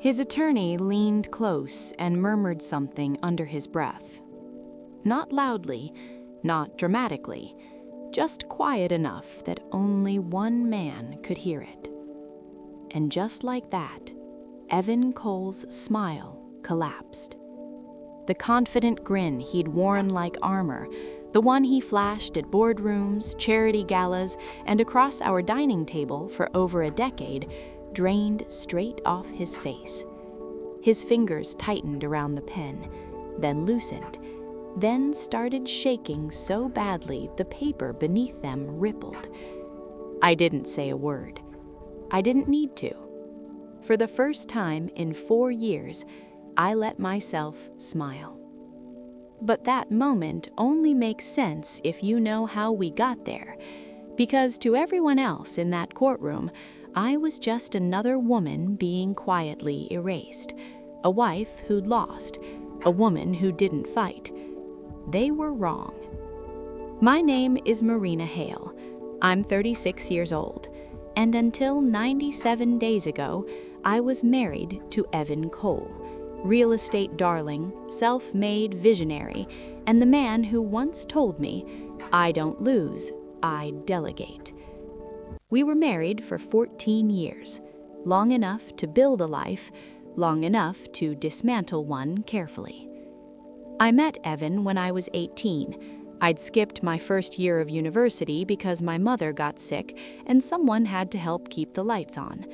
His attorney leaned close and murmured something under his breath. Not loudly, not dramatically, just quiet enough that only one man could hear it. And just like that, Evan Cole's smile collapsed. The confident grin he'd worn like armor, the one he flashed at boardrooms, charity galas, and across our dining table for over a decade, drained straight off his face. His fingers tightened around the pen, then loosened, then started shaking so badly the paper beneath them rippled. I didn't say a word. I didn't need to. For the first time in 4 years, I let myself smile. But that moment only makes sense if you know how we got there, because to everyone else in that courtroom, I was just another woman being quietly erased, a wife who'd lost, a woman who didn't fight. They were wrong. My name is Marina Hale. I'm 36 years old, and until 97 days ago, I was married to Evan Cole, real estate darling, self-made visionary, and the man who once told me, "I don't lose, I delegate." We were married for 14 years, long enough to build a life, long enough to dismantle one carefully. I met Evan when I was 18. I'd skipped my first year of university because my mother got sick and someone had to help keep the lights on.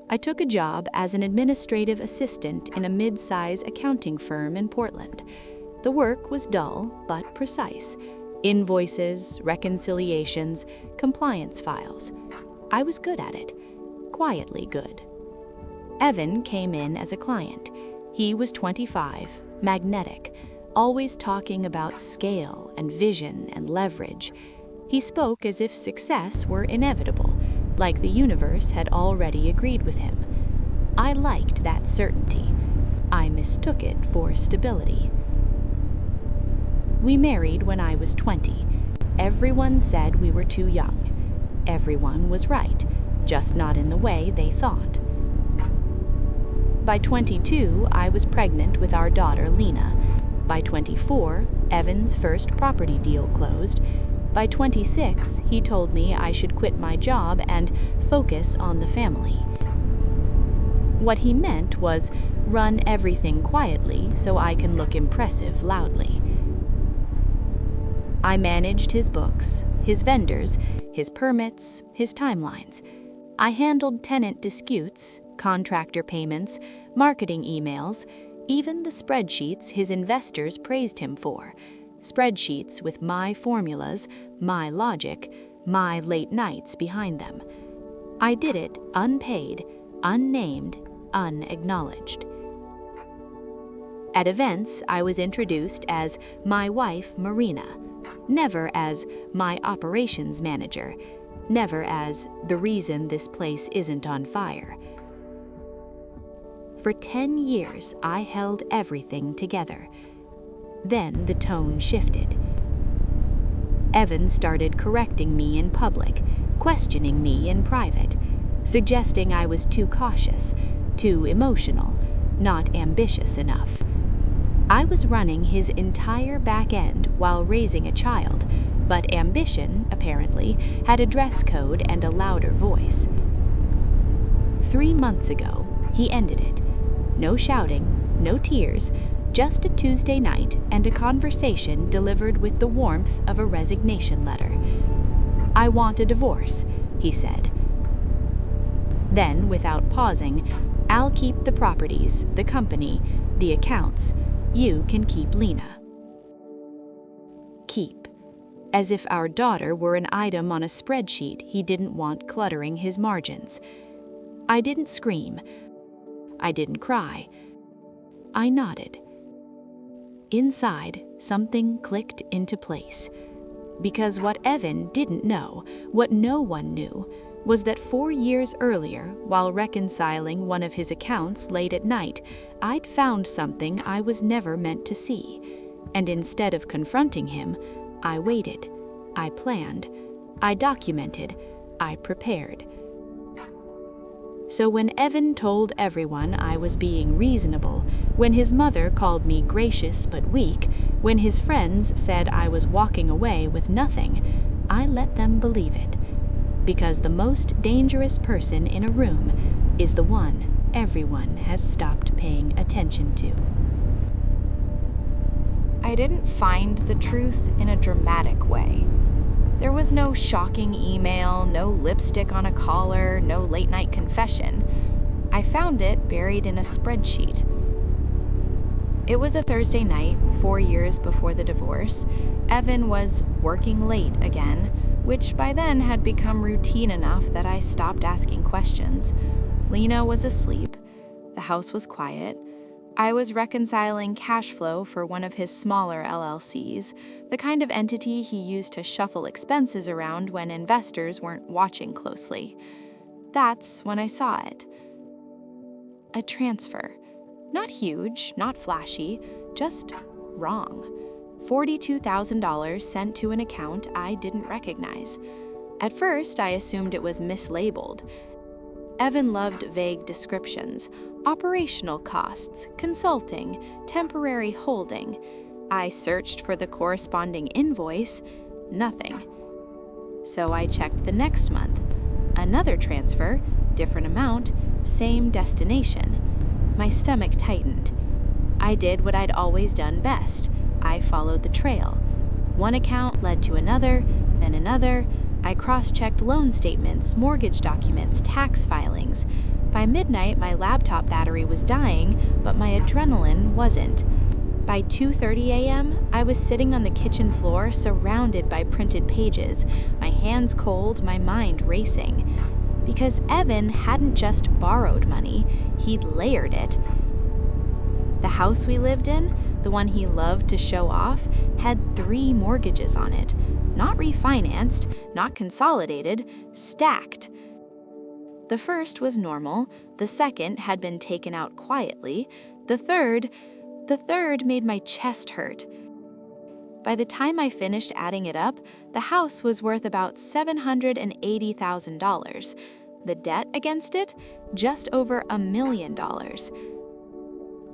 I took a job as an administrative assistant in a mid-size accounting firm in Portland. The work was dull but precise. Invoices, reconciliations, compliance files. I was good at it, quietly good. Evan came in as a client. He was 25, magnetic, always talking about scale and vision and leverage. He spoke as if success were inevitable, like the universe had already agreed with him. I liked that certainty. I mistook it for stability. We married when I was 20. Everyone said we were too young. Everyone was right, just not in the way they thought. By 22, I was pregnant with our daughter, Lena. By 24, Evan's first property deal closed. By 26, he told me I should quit my job and focus on the family. What he meant was run everything quietly so I can look impressive loudly. I managed his books, his vendors, his permits, his timelines. I handled tenant disputes, contractor payments, marketing emails, even the spreadsheets his investors praised him for. Spreadsheets with my formulas, my logic, my late nights behind them. I did it unpaid, unnamed, unacknowledged. At events, I was introduced as my wife, Marina, never as my operations manager, never as the reason this place isn't on fire. For 10 years, I held everything together. Then the tone shifted. Evan started correcting me in public, questioning me in private, suggesting I was too cautious, too emotional, not ambitious enough. I was running his entire back end while raising a child, but ambition, apparently, had a dress code and a louder voice. 3 months ago, he ended it. No shouting, no tears, just a Tuesday night and a conversation delivered with the warmth of a resignation letter. "I want a divorce," he said. Then, without pausing, "I'll keep the properties, the company, the accounts. You can keep Lena." Keep. As if our daughter were an item on a spreadsheet he didn't want cluttering his margins. I didn't scream. I didn't cry. I nodded. Inside, something clicked into place. Because what Evan didn't know, what no one knew, was that 4 years earlier, while reconciling one of his accounts late at night, I'd found something I was never meant to see. And instead of confronting him, I waited. I planned. I documented. I prepared. So when Evan told everyone I was being reasonable, when his mother called me gracious but weak, when his friends said I was walking away with nothing, I let them believe it. Because the most dangerous person in a room is the one everyone has stopped paying attention to. I didn't find the truth in a dramatic way. There was no shocking email, no lipstick on a collar, no late-night confession. I found it buried in a spreadsheet. It was a Thursday night, 4 years before the divorce. Evan was working late again, which by then had become routine enough that I stopped asking questions. Lena was asleep. The house was quiet. I was reconciling cash flow for one of his smaller LLCs, the kind of entity he used to shuffle expenses around when investors weren't watching closely. That's when I saw it. A transfer. Not huge, not flashy, just wrong. $42,000 sent to an account I didn't recognize. At first, I assumed it was mislabeled. Evan loved vague descriptions: operational costs, consulting, temporary holding. I searched for the corresponding invoice, nothing. So I checked the next month. Another transfer, different amount, same destination. My stomach tightened. I did what I'd always done best. I followed the trail. One account led to another, then another. I cross-checked loan statements, mortgage documents, tax filings. By midnight, my laptop battery was dying, but my adrenaline wasn't. By 2:30 a.m., I was sitting on the kitchen floor surrounded by printed pages, my hands cold, my mind racing. Because Evan hadn't just borrowed money, he'd layered it. The house we lived in, the one he loved to show off, had 3 mortgages on it. Not refinanced, not consolidated, stacked. The first was normal, the second had been taken out quietly, the third made my chest hurt. By the time I finished adding it up, the house was worth about $780,000. The debt against it, just over $1 million.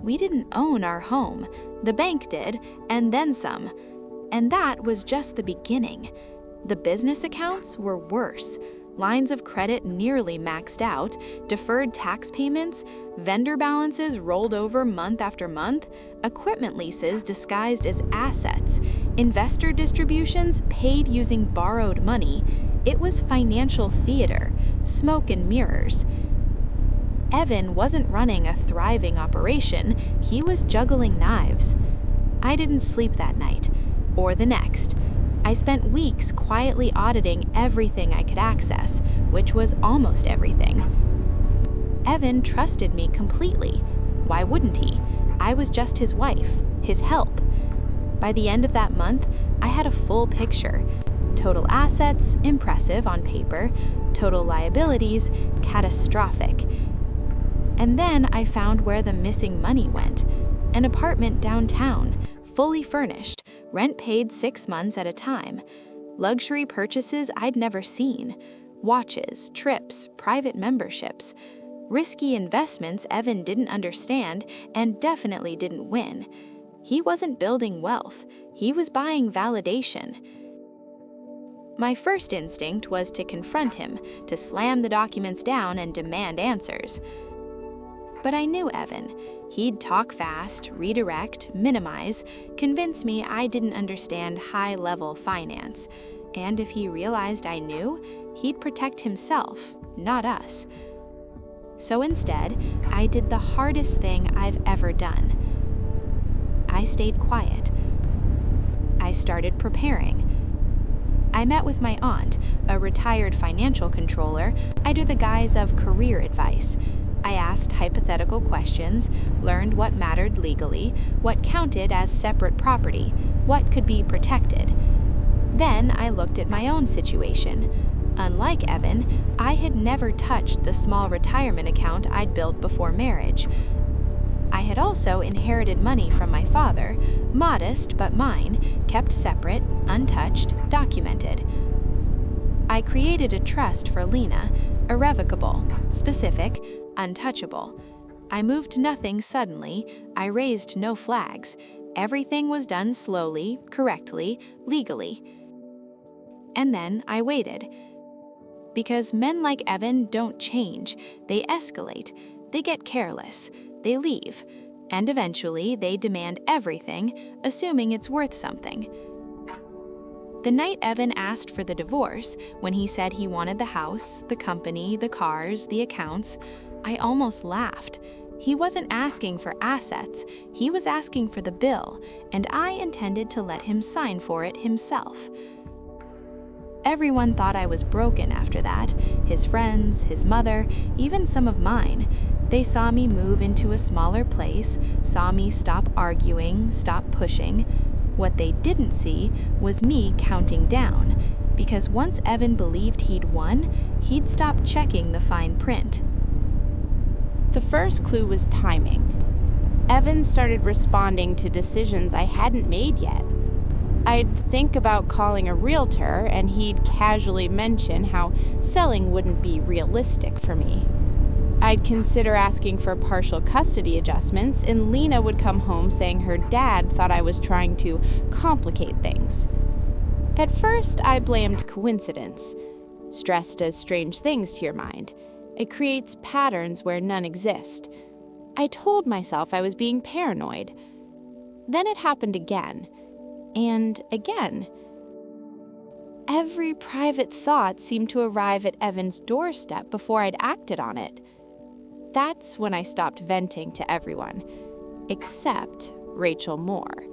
We didn't own our home, the bank did, and then some. And that was just the beginning. The business accounts were worse. Lines of credit nearly maxed out, deferred tax payments, vendor balances rolled over month after month, equipment leases disguised as assets, investor distributions paid using borrowed money. It was financial theater, smoke and mirrors. Evan wasn't running a thriving operation, he was juggling knives. I didn't sleep that night, or the next. I spent weeks quietly auditing everything I could access, which was almost everything. Evan trusted me completely. Why wouldn't he? I was just his wife, his help. By the end of that month, I had a full picture. Total assets, impressive on paper. Total liabilities, catastrophic. And then I found where the missing money went. An apartment downtown, fully furnished, rent paid 6 months at a time. Luxury purchases I'd never seen. Watches, trips, private memberships. Risky investments Evan didn't understand and definitely didn't win. He wasn't building wealth. He was buying validation. My first instinct was to confront him, to slam the documents down and demand answers. But I knew Evan. He'd talk fast, redirect, minimize, convince me I didn't understand high-level finance. And if he realized I knew, he'd protect himself, not us. So instead, I did the hardest thing I've ever done. I stayed quiet. I started preparing. I met with my aunt, a retired financial controller, under the guise of career advice. I asked hypothetical questions, learned what mattered legally, what counted as separate property, what could be protected. Then I looked at my own situation. Unlike Evan, I had never touched the small retirement account I'd built before marriage. I had also inherited money from my father, modest but mine, kept separate, untouched, documented. I created a trust for Lena, irrevocable, specific, untouchable. I moved nothing suddenly, I raised no flags. Everything was done slowly, correctly, legally. And then I waited. Because men like Evan don't change, they escalate, they get careless, they leave, and eventually they demand everything, assuming it's worth something. The night Evan asked for the divorce, when he said he wanted the house, the company, the cars, the accounts, I almost laughed. He wasn't asking for assets, he was asking for the bill, and I intended to let him sign for it himself. Everyone thought I was broken after that, his friends, his mother, even some of mine. They saw me move into a smaller place, saw me stop arguing, stop pushing. What they didn't see was me counting down, because once Evan believed he'd won, he'd stop checking the fine print. The first clue was timing. Evan started responding to decisions I hadn't made yet. I'd think about calling a realtor, and he'd casually mention how selling wouldn't be realistic for me. I'd consider asking for partial custody adjustments, and Lena would come home saying her dad thought I was trying to complicate things. At first, I blamed coincidence. Stress does strange things to your mind. It creates patterns where none exist. I told myself I was being paranoid. Then it happened again. And again. Every private thought seemed to arrive at Evan's doorstep before I'd acted on it. That's when I stopped venting to everyone, except Rachel Moore.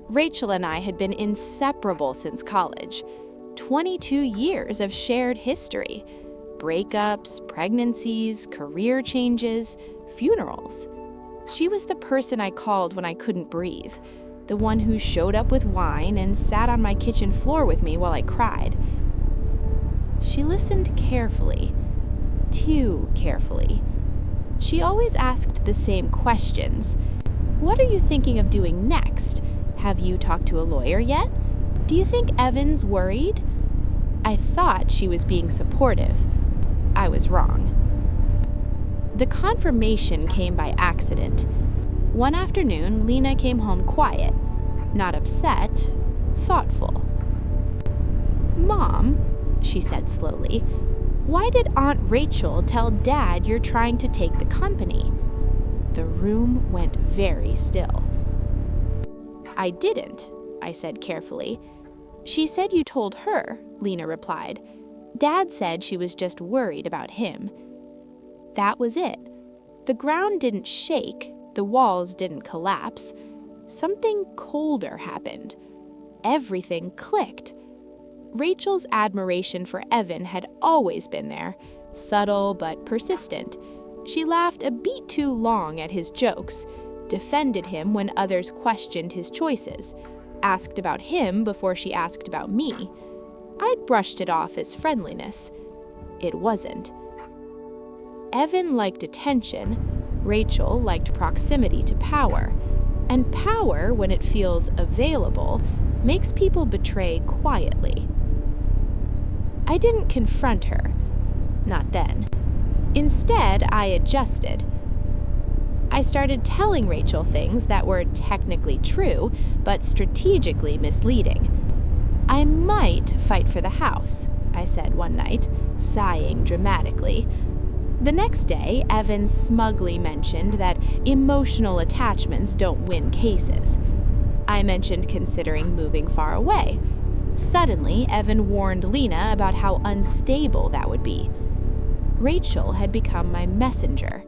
Rachel and I had been inseparable since college. 22 years of shared history. Breakups, pregnancies, career changes, funerals. She was the person I called when I couldn't breathe, the one who showed up with wine and sat on my kitchen floor with me while I cried. She listened carefully, too carefully. She always asked the same questions. What are you thinking of doing next? Have you talked to a lawyer yet? Do you think Evan's worried? I thought she was being supportive. I was wrong. The confirmation came by accident. One afternoon, Lena came home quiet, not upset, thoughtful. "Mom," she said slowly, "why did Aunt Rachel tell Dad you're trying to take the company?" The room went very still. "I didn't," I said carefully. "She said you told her," Lena replied. "Dad said she was just worried about him." That was it. The ground didn't shake, the walls didn't collapse. Something colder happened. Everything clicked. Rachel's admiration for Evan had always been there, subtle but persistent. She laughed a beat too long at his jokes, defended him when others questioned his choices, asked about him before she asked about me. I'd brushed it off as friendliness. It wasn't. Evan liked attention, Rachel liked proximity to power, and power, when it feels available, makes people betray quietly. I didn't confront her. Not then. Instead, I adjusted. I started telling Rachel things that were technically true, but strategically misleading. "I might fight for the house," I said one night, sighing dramatically. The next day, Evan smugly mentioned that emotional attachments don't win cases. I mentioned considering moving far away. Suddenly, Evan warned Lena about how unstable that would be. Rachel had become my messenger.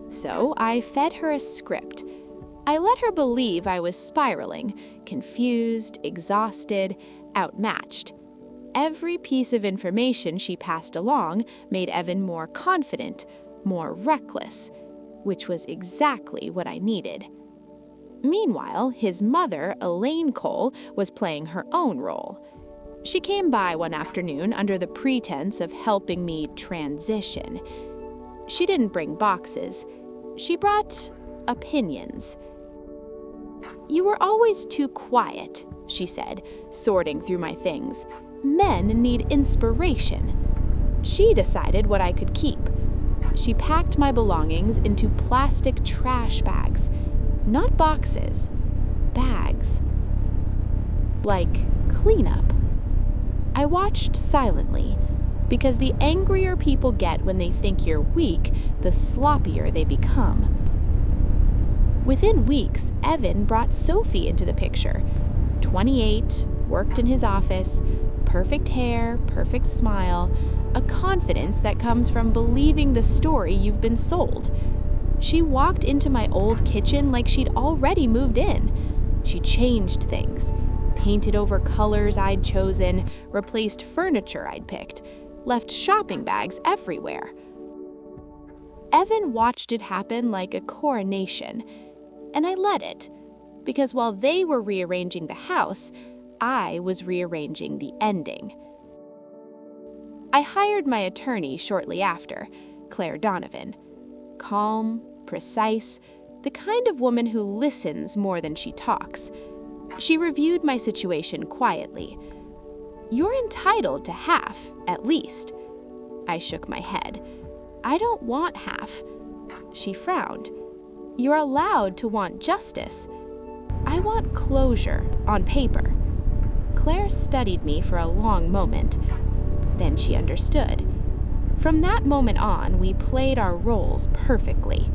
So I fed her a script. I let her believe I was spiraling, confused, exhausted, outmatched. Every piece of information she passed along made Evan more confident, more reckless, which was exactly what I needed. Meanwhile, his mother, Elaine Cole, was playing her own role. She came by one afternoon under the pretense of helping me transition. She didn't bring boxes. She brought opinions. "You were always too quiet," she said, sorting through my things. "Men need inspiration." She decided what I could keep. She packed my belongings into plastic trash bags, not boxes, bags. Like cleanup. I watched silently, because the angrier people get when they think you're weak, the sloppier they become. Within weeks, Evan brought Sophie into the picture. 28, worked in his office, perfect hair, perfect smile, a confidence that comes from believing the story you've been sold. She walked into my old kitchen like she'd already moved in. She changed things, painted over colors I'd chosen, replaced furniture I'd picked, left shopping bags everywhere. Evan watched it happen like a coronation, and I let it, because while they were rearranging the house, I was rearranging the ending. I hired my attorney shortly after, Claire Donovan. Calm, precise, the kind of woman who listens more than she talks. She reviewed my situation quietly. "You're entitled to half, at least." I shook my head. "I don't want half." She frowned. "You're allowed to want justice." "I want closure, on paper." Claire studied me for a long moment. Then she understood. From that moment on, we played our roles perfectly.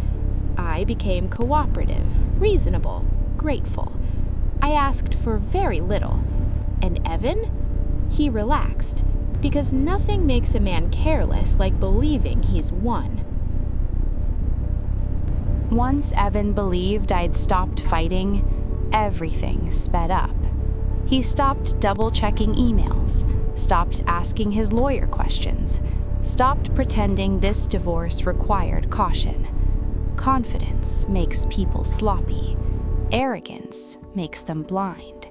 I became cooperative, reasonable, grateful. I asked for very little. And Evan? He relaxed, because nothing makes a man careless like believing he's won. Once Evan believed I'd stopped fighting, everything sped up. He stopped double-checking emails, stopped asking his lawyer questions, stopped pretending this divorce required caution. Confidence makes people sloppy. Arrogance makes them blind.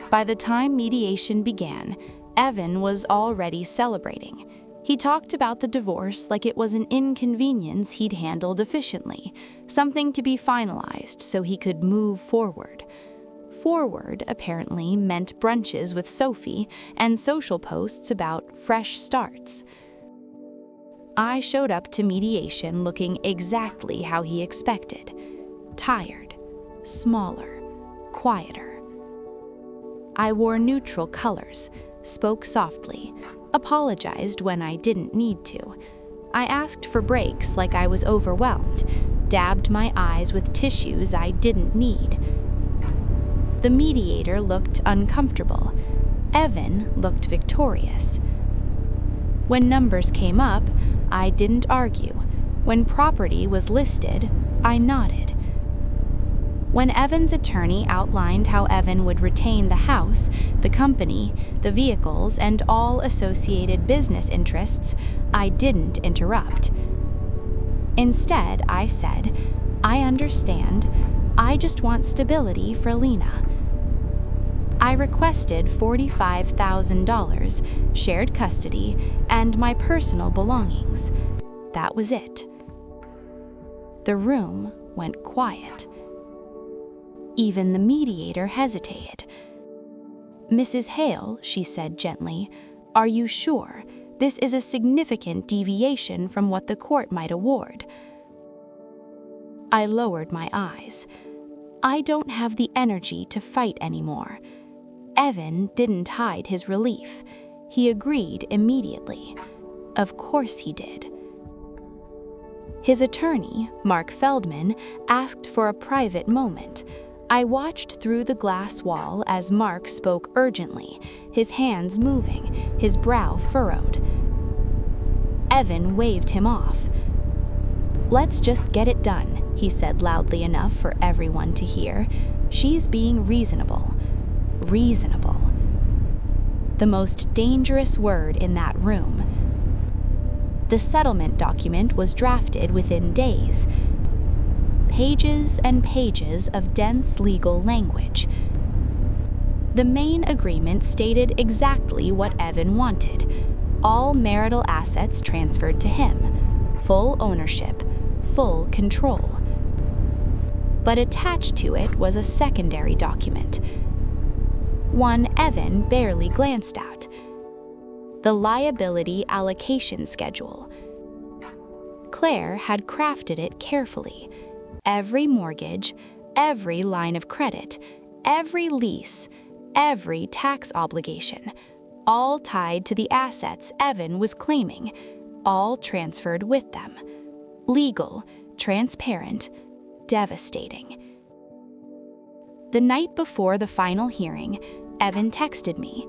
By the time mediation began, Evan was already celebrating. He talked about the divorce like it was an inconvenience he'd handled efficiently, something to be finalized so he could move forward. Forward, apparently, meant brunches with Sophie and social posts about fresh starts. I showed up to mediation looking exactly how he expected. Tired, smaller, quieter. I wore neutral colors, spoke softly, apologized when I didn't need to. I asked for breaks like I was overwhelmed, dabbed my eyes with tissues I didn't need. The mediator looked uncomfortable. Evan looked victorious. When numbers came up, I didn't argue. When property was listed, I nodded. When Evan's attorney outlined how Evan would retain the house, the company, the vehicles, and all associated business interests, I didn't interrupt. Instead, I said, "I understand. I just want stability for Lena." I requested $45,000, shared custody, and my personal belongings. That was it. The room went quiet. Even the mediator hesitated. "Mrs. Hale," she said gently, "are you sure? This is a significant deviation from what the court might award." I lowered my eyes. I don't have the energy to fight anymore. Evan didn't hide his relief. He agreed immediately. Of course he did. His attorney, Mark Feldman, asked for a private moment. I watched through the glass wall as Mark spoke urgently, his hands moving, his brow furrowed. Evan waved him off. "Let's just get it done," he said loudly enough for everyone to hear. "She's being reasonable." Reasonable. The most dangerous word in that room. The settlement document was drafted within days. Pages and pages of dense legal language. The main agreement stated exactly what Evan wanted. All marital assets transferred to him. Full ownership, full control. But attached to it was a secondary document. One Evan barely glanced at. the liability allocation schedule. Claire had crafted it carefully. Every mortgage, every line of credit, every lease, every tax obligation, all tied to the assets Evan was claiming, all transferred with them. Legal, transparent, devastating. The night before the final hearing, Evan texted me,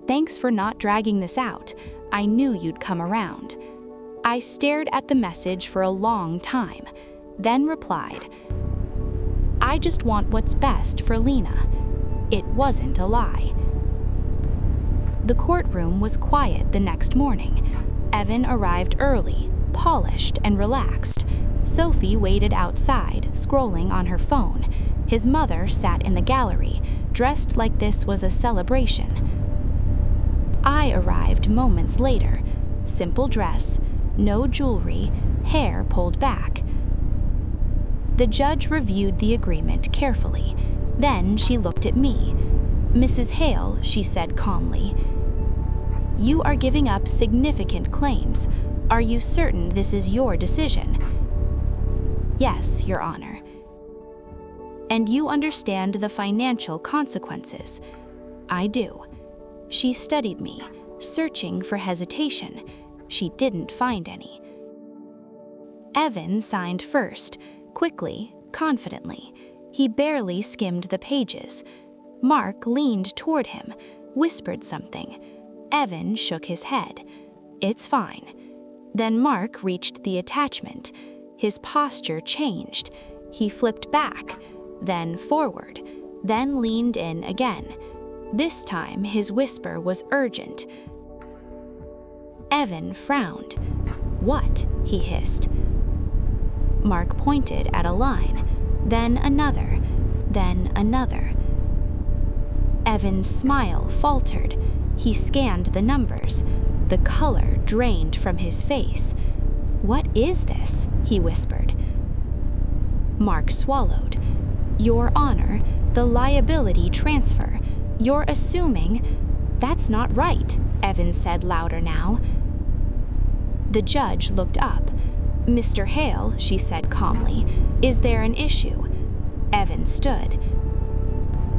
"Thanks for not dragging this out. I knew you'd come around." I stared at the message for a long time, then replied, "I just want what's best for Lena." It wasn't a lie. The courtroom was quiet the next morning. Evan arrived early, polished and relaxed. Sophie waited outside, scrolling on her phone. His mother sat in the gallery, dressed like this was a celebration. I arrived moments later. Simple dress, no jewelry, hair pulled back. The judge reviewed the agreement carefully. Then she looked at me. "Mrs. Hale," she said calmly, "you are giving up significant claims. Are you certain this is your decision?" "Yes, Your Honor." "And you understand the financial consequences?" "I do." She studied me, searching for hesitation. She didn't find any. Evan signed first, quickly, confidently. He barely skimmed the pages. Mark leaned toward him, whispered something. Evan shook his head. "It's fine." Then Mark reached the attachment. His posture changed. He flipped back, then forward, then leaned in again. This time his whisper was urgent. Evan frowned. "What?" he hissed. Mark pointed at a line, then another, then another. Evan's smile faltered. He scanned the numbers. The color drained from his face. "What is this?" he whispered. Mark swallowed. "Your Honor, the liability transfer. You're assuming—" "That's not right," Evan said louder now. The judge looked up. "Mr. Hale," she said calmly, "is there an issue?" Evan stood.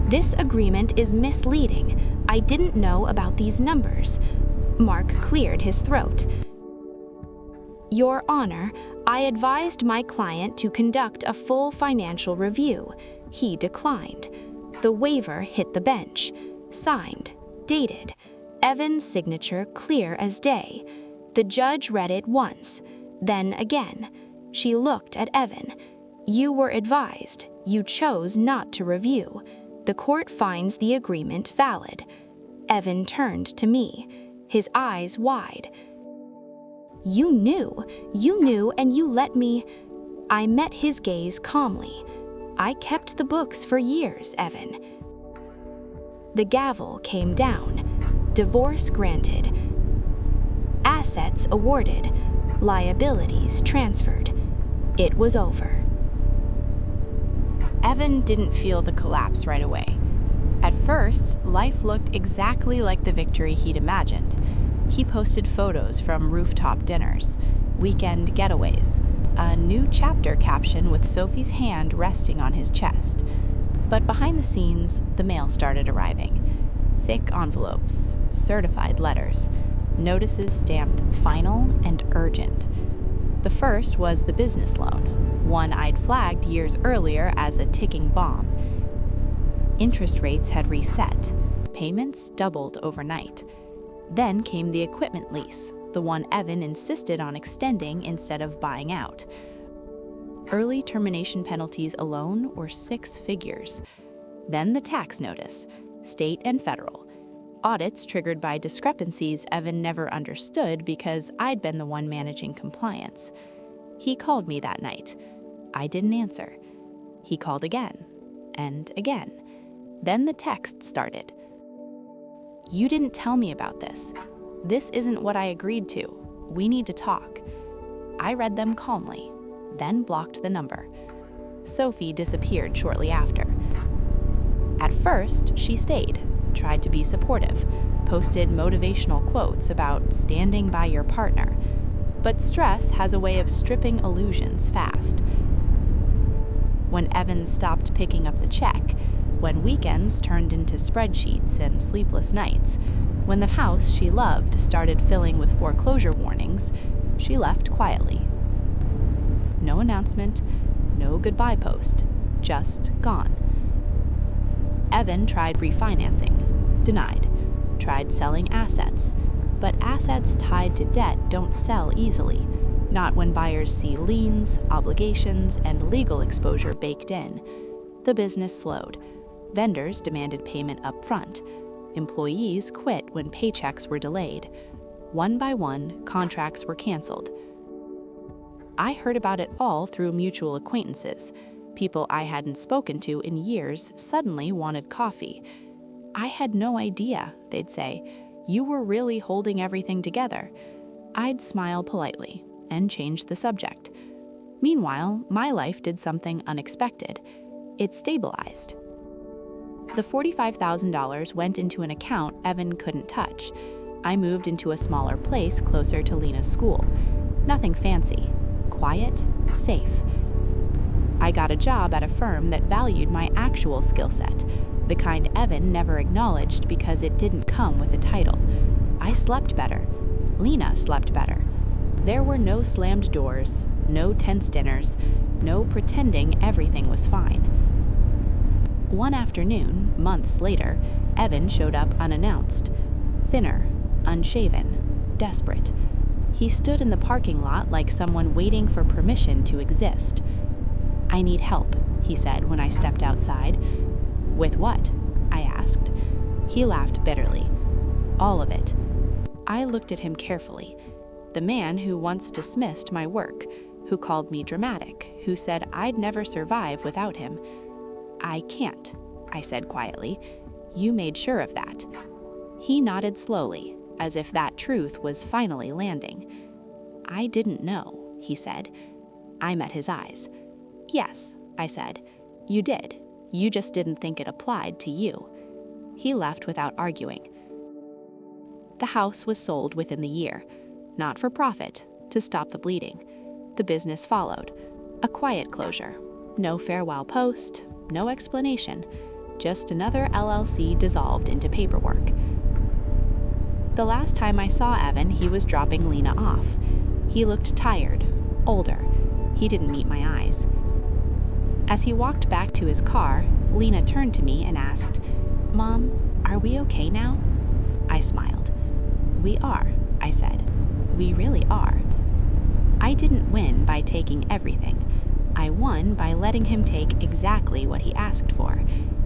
"This agreement is misleading. I didn't know about these numbers." Mark cleared his throat. "Your Honor, I advised my client to conduct a full financial review. He declined." The waiver hit the bench. Signed, dated. Evan's signature clear as day. The judge read it once, then again. She looked at Evan. "You were advised. You chose not to review. The court finds the agreement valid." Evan turned to me, his eyes wide. You knew, and you let me—" I met his gaze calmly. "I kept the books for years, Evan." The gavel came down. Divorce granted. Assets awarded. Liabilities transferred. It was over. Evan didn't feel the collapse right away. At first, life looked exactly like the victory he'd imagined. He posted photos from rooftop dinners, weekend getaways, a new chapter caption with Sophie's hand resting on his chest. But behind the scenes, the mail started arriving. Thick envelopes, certified letters, notices stamped final and urgent. The first was the business loan, one I'd flagged years earlier as a ticking bomb. Interest rates had reset, payments doubled overnight. Then came the equipment lease, the one Evan insisted on extending instead of buying out. Early termination penalties alone were 6 figures. Then the tax notice, state and federal. Audits triggered by discrepancies Evan never understood because I'd been the one managing compliance. He called me that night. I didn't answer. He called again, and again. Then the text started. "You didn't tell me about this. This isn't what I agreed to. We need to talk." I read them calmly, then blocked the number. Sophie disappeared shortly after. At first, she stayed, tried to be supportive. posted motivational quotes about standing by your partner. But stress has a way of stripping illusions fast. When Evan stopped picking up the check, when weekends turned into spreadsheets and sleepless nights, when the house she loved started filling with foreclosure warnings, she left quietly. No announcement, no goodbye post, just gone. Evan tried refinancing, denied, tried selling assets, but assets tied to debt don't sell easily, not when buyers see liens, obligations, and legal exposure baked in. The business slowed. Vendors demanded payment up front. Employees quit when paychecks were delayed. One by one, contracts were canceled. I heard about it all through mutual acquaintances. People I hadn't spoken to in years suddenly wanted coffee. I had no idea, they'd say. You were really holding everything together. I'd smile politely and change the subject. Meanwhile, my life did something unexpected. It stabilized. The $45,000 went into an account Evan couldn't touch. I moved into a smaller place closer to Lena's school. Nothing fancy. Quiet, safe. I got a job at a firm that valued my actual skill set, the kind Evan never acknowledged because it didn't come with a title. I slept better. Lena slept better. There were no slammed doors, no tense dinners, no pretending everything was fine. One afternoon, months later, Evan showed up unannounced. Thinner, unshaven, desperate. He stood in the parking lot like someone waiting for permission to exist. "I need help," he said when I stepped outside. "With what?" I asked. He laughed bitterly. "All of it." I looked at him carefully. The man who once dismissed my work, who called me dramatic, who said I'd never survive without him. "I can't," I said quietly. "You made sure of that." He nodded slowly, as if that truth was finally landing. "I didn't know," he said. I met his eyes. "Yes," I said. "You did. You just didn't think it applied to you." He left without arguing. The house was sold within the year, not for profit, to stop the bleeding. The business followed. A quiet closure. No farewell post, no explanation. Just another LLC dissolved into paperwork. The last time I saw Evan, he was dropping Lena off. He looked tired, older. He didn't meet my eyes. As he walked back to his car, Lena turned to me and asked, "Mom, are we okay now?" I smiled. "We are," I said. "We really are." I didn't win by taking everything. I won by letting him take exactly what he asked for,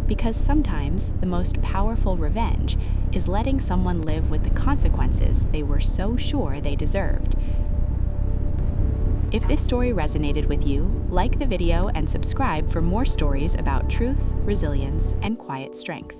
because sometimes the most powerful revenge is letting someone live with the consequences they were so sure they deserved. If this story resonated with you, like the video and subscribe for more stories about truth, resilience, and quiet strength.